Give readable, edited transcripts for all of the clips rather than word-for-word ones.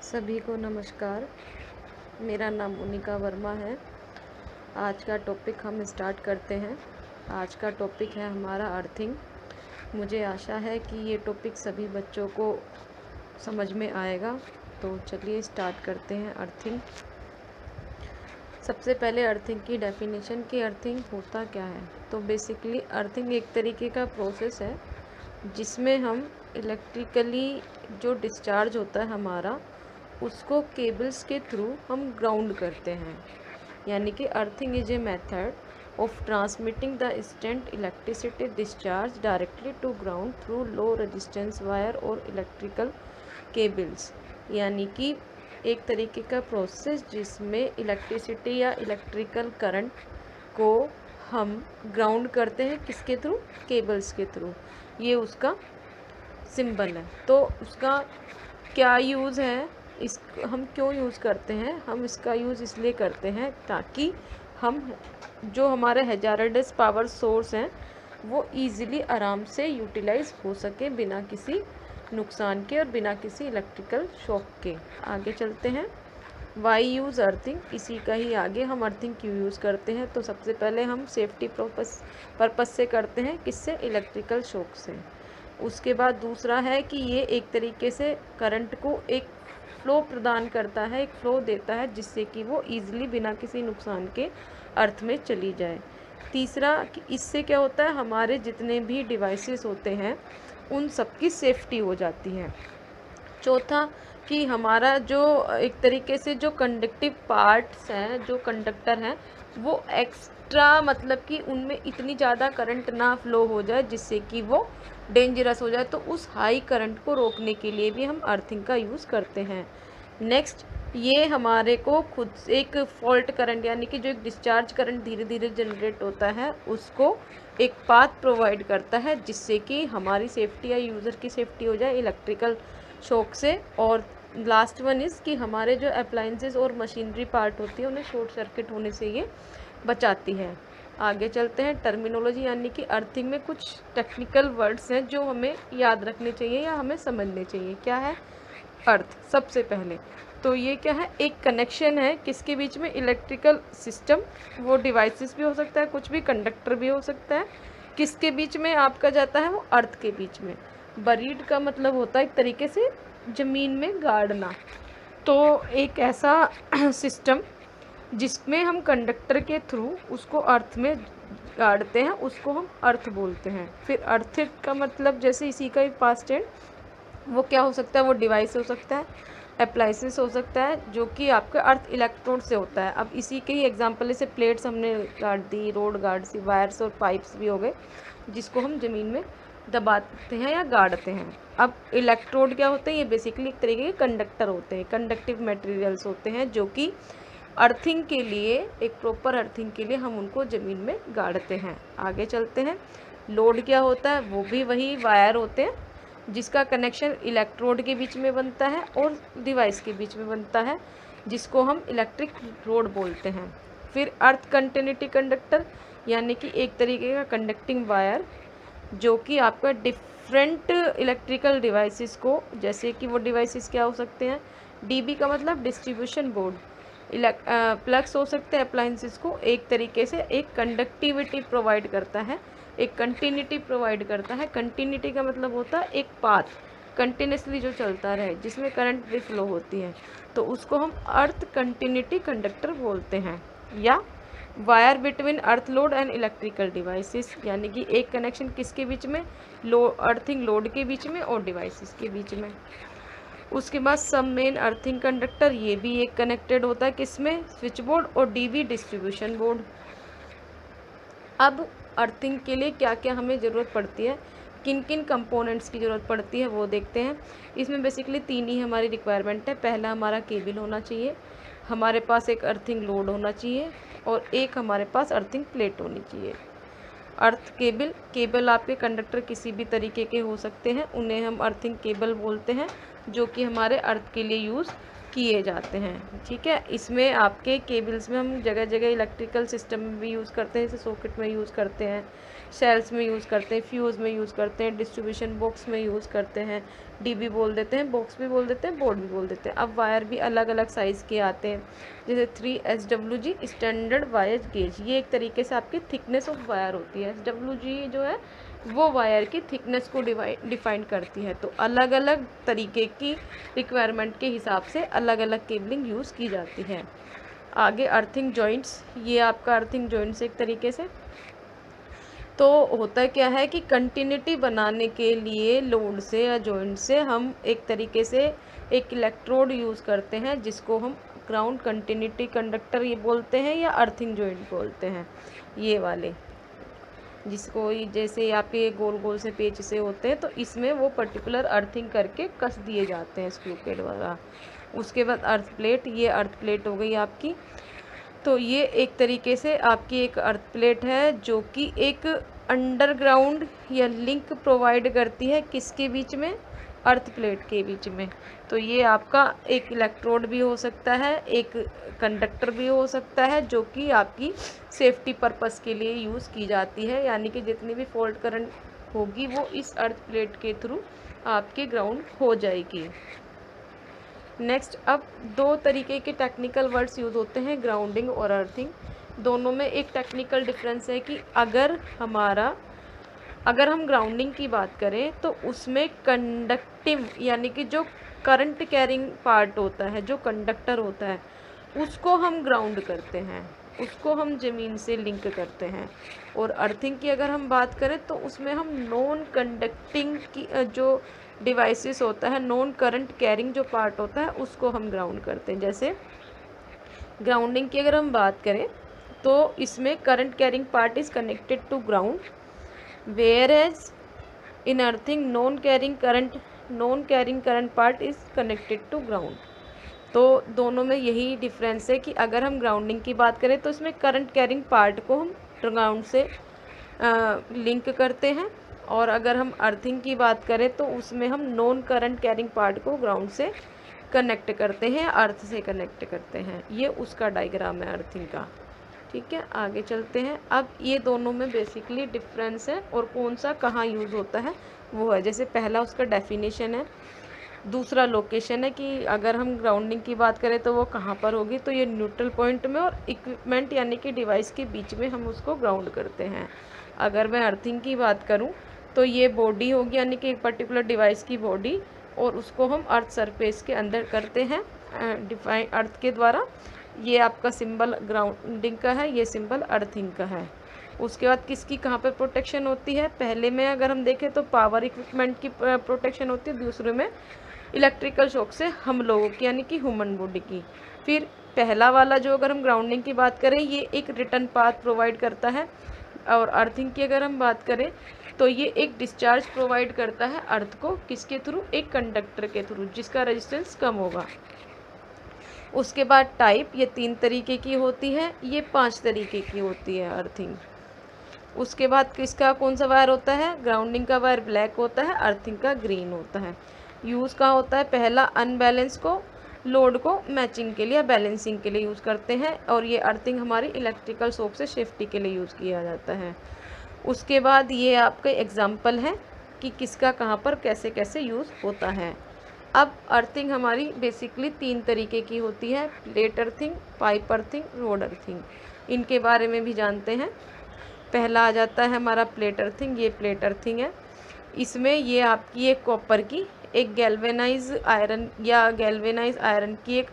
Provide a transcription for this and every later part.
सभी को नमस्कार। मेरा नाम मोनिका वर्मा है। आज का टॉपिक हम स्टार्ट करते हैं। आज का टॉपिक है हमारा अर्थिंग। मुझे आशा है कि ये टॉपिक सभी बच्चों को समझ में आएगा। तो चलिए स्टार्ट करते हैं। अर्थिंग, सबसे पहले अर्थिंग की डेफिनेशन कि अर्थिंग होता क्या है। तो बेसिकली अर्थिंग एक तरीके का प्रोसेस है जिसमें हम इलेक्ट्रिकली जो डिस्चार्ज होता है हमारा, उसको केबल्स के थ्रू हम ग्राउंड करते हैं। यानी कि earthing is a method of transmitting the instant electricity discharge directly to ground through low resistance wire और इलेक्ट्रिकल केबल्स। यानी कि एक तरीके का प्रोसेस जिसमें इलेक्ट्रिसिटी या इलेक्ट्रिकल करंट को हम ग्राउंड करते हैं, किसके थ्रू? केबल्स के थ्रू। ये उसका सिंबल है। तो उसका क्या यूज़ है, इस हम क्यों यूज़ करते हैं? हम इसका यूज़ इसलिए करते हैं ताकि हम जो हमारे हैजार्डस पावर सोर्स हैं वो इजीली आराम से यूटिलाइज हो सके बिना किसी नुकसान के और बिना किसी इलेक्ट्रिकल शॉक के। आगे चलते हैं। वाई यूज़ अर्थिंग, इसी का ही आगे हम अर्थिंग क्यों यूज़ करते हैं। तो सबसे पहले हम सेफ्टी पर्पस से करते हैं, किससे? इलेक्ट्रिकल शॉक से। उसके बाद दूसरा है कि ये एक तरीके से करंट को एक फ्लो प्रदान करता है, एक फ्लो देता है जिससे कि वो ईजिली बिना किसी नुकसान के अर्थ में चली जाए। तीसरा कि इससे क्या होता है, हमारे जितने भी डिवाइसेस होते हैं उन सब की सेफ्टी हो जाती है। चौथा कि हमारा जो एक तरीके से जो कंडक्टिव पार्ट्स हैं, जो कंडक्टर हैं, वो एक्स्ट्रा मतलब कि उनमें इतनी ज़्यादा करंट ना फ्लो हो जाए जिससे कि वो डेंजरस हो जाए। तो उस हाई करंट को रोकने के लिए भी हम अर्थिंग का यूज़ करते हैं। नेक्स्ट, ये हमारे को खुद एक फॉल्ट करंट यानी कि जो एक डिस्चार्ज करंट धीरे धीरे जनरेट होता है उसको एक पाथ प्रोवाइड करता है जिससे कि हमारी सेफ्टी या यूज़र की सेफ्टी हो जाए इलेक्ट्रिकल शॉक से। और लास्ट वन इज़ कि हमारे जो अप्लायंसेस और मशीनरी पार्ट होती है उन्हें शॉर्ट सर्किट होने से ये बचाती है। आगे चलते हैं। टर्मिनोलॉजी, यानी कि अर्थिंग में कुछ टेक्निकल वर्ड्स हैं जो हमें याद रखने चाहिए या हमें समझने चाहिए। क्या है? अर्थ। सबसे पहले तो ये क्या है, एक कनेक्शन है किसके बीच में? इलेक्ट्रिकल सिस्टम, वो डिवाइसेस भी हो सकता है, कुछ भी कंडक्टर भी हो सकता है। किसके बीच में आपका जाता है? वो अर्थ के बीच में। बरीड का मतलब होता है एक तरीके से ज़मीन में गाड़ना। तो एक ऐसा सिस्टम जिसमें हम कंडक्टर के थ्रू उसको अर्थ में गाड़ते हैं, उसको हम अर्थ बोलते हैं। फिर अर्थ का मतलब जैसे इसी का ही पास्ट टेंस, वो क्या हो सकता है? वो डिवाइस हो सकता है, अप्लाइंसेस हो सकता है, जो कि आपका अर्थ इलेक्ट्रोड से होता है। अब इसी के ही एग्जांपल से प्लेट्स हमने गाड़ दी, रोड गाड़ सी, वायर्स और पाइप्स भी हो गए जिसको हम ज़मीन में दबाते हैं या गाड़ते हैं। अब इलेक्ट्रोड क्या होते हैं? ये बेसिकली एक तरीके के कंडक्टर होते हैं, कंडक्टिव मटेरियल्स होते हैं जो कि अर्थिंग के लिए, एक प्रॉपर अर्थिंग के लिए हम उनको ज़मीन में गाड़ते हैं। आगे चलते हैं। लोड क्या होता है? वो भी वही वायर होते हैं जिसका कनेक्शन इलेक्ट्रोड के बीच में बनता है और डिवाइस के बीच में बनता है, जिसको हम इलेक्ट्रिक रोड बोलते हैं। फिर अर्थ कंटिन्यूटी कंडक्टर, यानी कि एक तरीके का कंडक्टिंग वायर जो कि आपका डिफरेंट इलेक्ट्रिकल डिवाइसेस को, जैसे कि वो डिवाइसेस क्या हो सकते हैं? डीबी का मतलब डिस्ट्रीब्यूशन बोर्ड, प्लग्स हो सकते हैं अप्लायंसेस को, एक तरीके से एक कंडक्टिविटी प्रोवाइड करता है, एक कंटिन्यूटी प्रोवाइड करता है। कंटिन्यूटी का मतलब होता है एक पाथ कंटिन्यूसली जो चलता रहे, जिसमें करंट भी फ्लो होती है, तो उसको हम अर्थ कंटिन्यूटी कंडक्टर बोलते हैं। या wire between earth load and electrical devices, यानी कि एक कनेक्शन किसके बीच में? अर्थिंग लोड के बीच में और डिवाइसेस के बीच में। उसके बाद सब मेन अर्थिंग कंडक्टर, ये भी एक कनेक्टेड होता है किसमें? स्विच बोर्ड और डीबी डिस्ट्रीब्यूशन बोर्ड। अब अर्थिंग के लिए क्या क्या हमें ज़रूरत पड़ती है, किन किन कंपोनेंट्स की ज़रूरत पड़ती है वो देखते हैं। इसमें बेसिकली 3 ही हमारी रिक्वायरमेंट है। पहला हमारा केबल होना चाहिए, हमारे पास एक अर्थिंग लोड होना चाहिए और एक हमारे पास अर्थिंग प्लेट होनी चाहिए। अर्थ केबल आपके कंडक्टर किसी भी तरीके के हो सकते हैं, उन्हें हम अर्थिंग केबल बोलते हैं, जो कि हमारे अर्थ के लिए यूज़ किए जाते हैं। ठीक है, इसमें आपके केबल्स में हम जगह जगह इलेक्ट्रिकल सिस्टम में भी यूज़ करते हैं, जैसे सॉकेट में यूज़ करते हैं, सेल्स में यूज़ करते हैं, फ्यूज़ में यूज़ करते हैं, डिस्ट्रीब्यूशन बॉक्स में यूज़ करते हैं, डीबी बोल देते हैं, बॉक्स भी बोल देते हैं, बोर्ड भी बोल देते हैं। अब वायर भी अलग अलग साइज़ के आते हैं, जैसे 3 SWG स्टैंडर्ड वायर गेज, ये एक तरीके से आपकी थिकनेस ऑफ वायर होती है। SWG जो है वो वायर की थिकनेस को डिफाइन करती है। तो अलग अलग तरीके की रिक्वायरमेंट के हिसाब से अलग अलग केबलिंग यूज़ की जाती है। आगे अर्थिंग जॉइंट्स, ये आपका अर्थिंग जॉइंट्स एक तरीके से तो होता क्या है कि कंटिन्यूटी बनाने के लिए लोड से या जॉइंट से हम एक तरीके से एक इलेक्ट्रोड यूज़ करते हैं, जिसको हम ग्राउंड कंटिन्यूटी कंडक्टर ये बोलते हैं या अर्थिंग जॉइंट बोलते हैं, ये वाले, जिसको जैसे आपके गोल गोल से पेच से होते हैं, तो इसमें वो पर्टिकुलर अर्थिंग करके कस दिए जाते हैं स्क्रू के द्वारा। उसके बाद अर्थ प्लेट, ये अर्थ प्लेट हो गई आपकी। तो ये एक तरीके से आपकी एक अर्थ प्लेट है जो कि एक अंडरग्राउंड या लिंक प्रोवाइड करती है किसके बीच में, अर्थ प्लेट के बीच में। तो ये आपका एक इलेक्ट्रोड भी हो सकता है, एक कंडक्टर भी हो सकता है, जो कि आपकी सेफ्टी पर्पस के लिए यूज़ की जाती है, यानी कि जितनी भी फॉल्ट करंट होगी वो इस अर्थ प्लेट के थ्रू आपके ग्राउंड हो जाएगी। नेक्स्ट, अब दो तरीके के टेक्निकल वर्ड्स यूज़ होते हैं, ग्राउंडिंग और अर्थिंग। दोनों में एक टेक्निकल डिफरेंस है कि अगर हम ग्राउंडिंग की बात करें तो उसमें कंडक्टिव यानी कि जो करंट कैरिंग पार्ट होता है, जो कंडक्टर होता है, उसको हम ग्राउंड करते हैं, उसको हम ज़मीन से लिंक करते हैं। और अर्थिंग की अगर हम बात करें तो उसमें हम नॉन कंडक्टिंग की जो डिवाइसेस होता है, नॉन करंट कैरिंग जो पार्ट होता है, उसको हम ग्राउंड करते हैं। जैसे ग्राउंडिंग की अगर हम बात करें तो इसमें current carrying part is connected to ground, whereas in earthing non carrying current part is connected to ground. तो दोनों में यही डिफरेंस है कि अगर हम ग्राउंडिंग की बात करें तो इसमें करंट कैरिंग पार्ट को हम ग्राउंड से लिंक करते हैं, और अगर हम अर्थिंग की बात करें तो उसमें हम नॉन करंट कैरिंग पार्ट को ग्राउंड से कनेक्ट करते हैं, अर्थ से कनेक्ट करते हैं। ये उसका डायग्राम है अर्थिंग का। ठीक है, आगे चलते हैं। अब ये दोनों में बेसिकली डिफरेंस है और कौन सा कहाँ यूज़ होता है वो है। जैसे पहला उसका डेफिनेशन है, दूसरा लोकेशन है कि अगर हम ग्राउंडिंग की बात करें तो वो कहाँ पर होगी, तो ये न्यूट्रल पॉइंट में और इक्विपमेंट यानी कि डिवाइस के बीच में हम उसको ग्राउंड करते हैं। अगर मैं अर्थिंग की बात करूँ तो ये बॉडी होगी, यानी कि एक पर्टिकुलर डिवाइस की बॉडी, और उसको हम अर्थ सरफेस के अंदर करते हैं डिफाइन अर्थ के द्वारा। ये आपका सिंबल ग्राउंडिंग का है, ये सिंबल अर्थिंग का है। उसके बाद किसकी कहाँ पर प्रोटेक्शन होती है, पहले में अगर हम देखें तो पावर इक्विपमेंट की प्रोटेक्शन होती है, दूसरे में इलेक्ट्रिकल शॉक से हम लोगों की यानी कि ह्यूमन बॉडी की। फिर पहला वाला जो अगर हम ग्राउंडिंग की बात करें, ये एक रिटर्न पाथ प्रोवाइड करता है, और अर्थिंग की अगर हम बात करें तो ये एक डिस्चार्ज प्रोवाइड करता है अर्थ को, किसके थ्रू, एक कंडक्टर के थ्रू, जिसका रेजिस्टेंस कम होगा। उसके बाद टाइप, ये 3 तरीके की होती है, ये 5 तरीके की होती है अर्थिंग। उसके बाद किसका कौन सा वायर होता है, ग्राउंडिंग का वायर ब्लैक होता है, अर्थिंग का ग्रीन होता है। यूज़ का होता है, पहला अनबैलेंस को लोड को मैचिंग के लिए, बैलेंसिंग के लिए यूज़ करते हैं, और ये अर्थिंग हमारी इलेक्ट्रिकल शॉक से सेफ्टी के लिए यूज़ किया जाता है। उसके बाद ये आपके एग्जाम्पल है कि किसका कहाँ पर कैसे कैसे यूज़ होता है। अब अर्थिंग हमारी बेसिकली 3 तरीके की होती है, plate earthing, pipe earthing, road earthing. इनके बारे में भी जानते हैं। पहला आ जाता है हमारा प्लेट अर्थिंग, ये प्लेट अर्थिंग है। इसमें ये आपकी एक कॉपर की एक गैल्वेनाइज आयरन की एक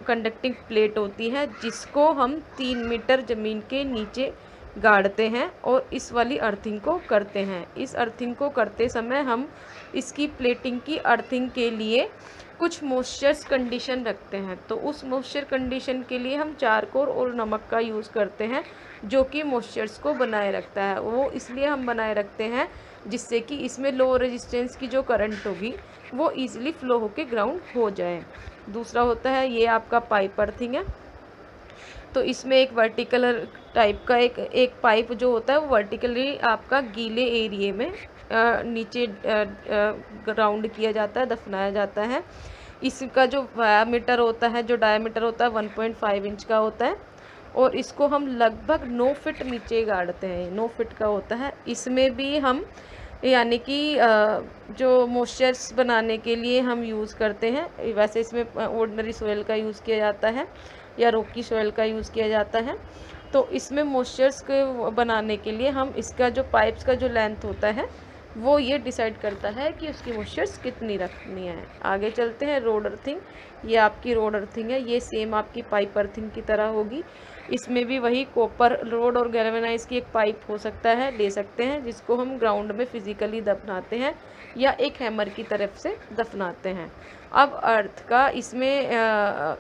कंडक्टिंग प्लेट होती है, जिसको हम 3 मीटर ज़मीन के नीचे गाड़ते हैं और इस वाली अर्थिंग को करते हैं। इस अर्थिंग को करते समय हम इसकी प्लेटिंग की अर्थिंग के लिए कुछ मॉइस्चर्स कंडीशन रखते हैं। तो उस मॉइस्चर कंडीशन के लिए हम चारकोल और नमक का यूज़ करते हैं, जो कि मॉइस्चर्स को बनाए रखता है। वो इसलिए हम बनाए रखते हैं जिससे कि इसमें लो रेजिस्टेंस की जो करंट होगी वो ईजिली फ्लो होके ग्राउंड हो जाए। दूसरा होता है ये आपका पाइप अर्थिंग है। तो इसमें एक वर्टिकल टाइप का एक पाइप जो होता है वो वर्टिकली आपका गीले एरिए में नीचे ग्राउंड किया जाता है, दफनाया जाता है। इसका जो डायामीटर होता है 1.5 इंच का होता है और इसको हम लगभग 9 फीट नीचे गाड़ते हैं, 9 फीट का होता है। इसमें भी हम यानी कि जो मॉइस्चर्स बनाने के लिए हम यूज़ करते हैं, वैसे इसमें ऑर्डिनरी सॉइल का यूज़ किया जाता है या रॉकी सॉइल का यूज़ किया जाता है। तो इसमें मॉइस्चर्स को बनाने के लिए हम इसका जो पाइप्स का जो लेंथ होता है वो ये डिसाइड करता है कि उसकी मॉइस्चर्स कितनी रखनी है। आगे चलते हैं। रोड अर्थिंग, ये आपकी रोड अर्थिंग है, ये सेम आपकी पाइप अर्थिंग की तरह होगी। इसमें भी वही कॉपर रोड और गैल्वेनाइज की एक पाइप हो सकता है, ले सकते हैं, जिसको हम ग्राउंड में फिजिकली दफनाते हैं या एक हैमर की तरफ से दफनाते हैं। अब अर्थ का इसमें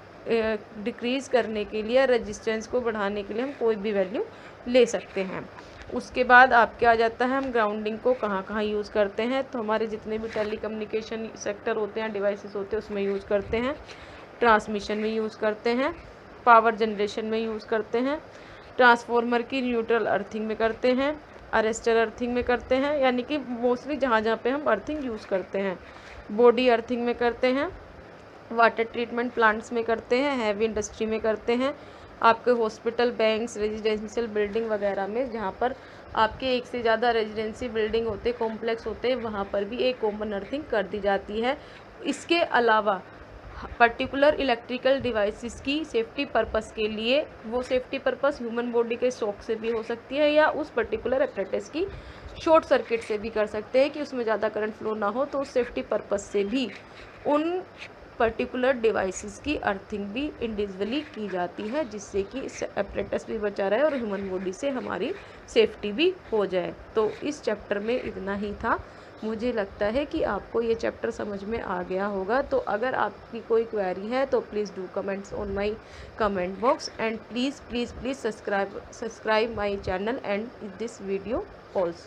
डिक्रीज़ करने के लिए, रेजिस्टेंस को बढ़ाने के लिए हम कोई भी वैल्यू ले सकते हैं। उसके बाद आपके आ जाता है हम ग्राउंडिंग को कहाँ कहाँ यूज़ करते हैं। तो हमारे जितने भी टेली कम्युनिकेशन सेक्टर होते हैं, डिवाइसेस होते हैं, उसमें यूज़ करते हैं, ट्रांसमिशन में यूज़ करते हैं, पावर जनरेशन में यूज़ करते हैं, ट्रांसफार्मर की न्यूट्रल अर्थिंग में करते हैं, अरेस्टर अर्थिंग में करते हैं, यानी कि मोस्टली जहाँ जहाँ पे हम अर्थिंग यूज़ करते हैं। बॉडी अर्थिंग में करते हैं, वाटर ट्रीटमेंट प्लांट्स में करते हैं, हैवी इंडस्ट्री में करते हैं, आपके हॉस्पिटल, बैंक्स, रेजिडेंशियल बिल्डिंग वगैरह में, जहाँ पर आपके एक से ज़्यादा रेजिडेंसी बिल्डिंग होते, कॉम्प्लेक्स होते हैं, वहाँ पर भी एक कॉमन अर्थिंग कर दी जाती है। इसके अलावा पर्टिकुलर इलेक्ट्रिकल डिवाइसेस की सेफ्टी पर्पस के लिए, वो सेफ्टी पर्पस ह्यूमन बॉडी के शॉक से भी हो सकती है या उस पर्टिकुलर एपरेटस की शॉर्ट सर्किट से भी कर सकते हैं कि उसमें ज़्यादा करंट फ्लो ना हो, तो उस सेफ्टी पर्पस से भी उन पर्टिकुलर डिवाइसेस की अर्थिंग भी इंडिविजुअली की जाती है, जिससे कि एपरेटस भी बचा रहे और ह्यूमन बॉडी से हमारी सेफ्टी भी हो जाए। तो इस चैप्टर में इतना ही था। मुझे लगता है कि आपको ये चैप्टर समझ में आ गया होगा। तो अगर आपकी कोई क्वेरी है तो please do comments on my comment box and please subscribe my channel and this video also.